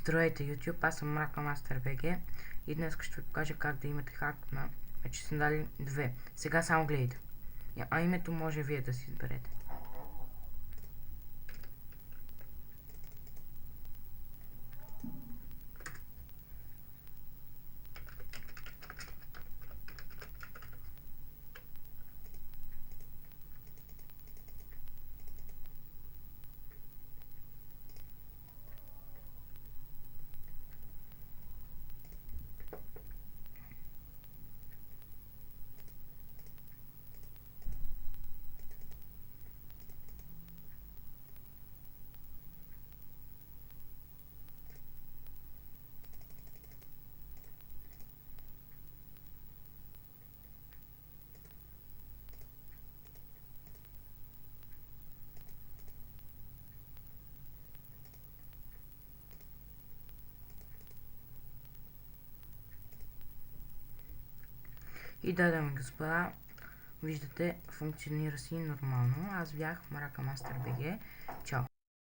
Здравейте YouTube, аз съм Мрака Мастер БГ и днес ще ви покажа как да имате хак на... Вече сме дали 2. Сега само гледайте. А името може вие да си изберете. И да, дами и господа, виждате, функционира си нормално. Аз бях Мрака Мастер БГ. Чао!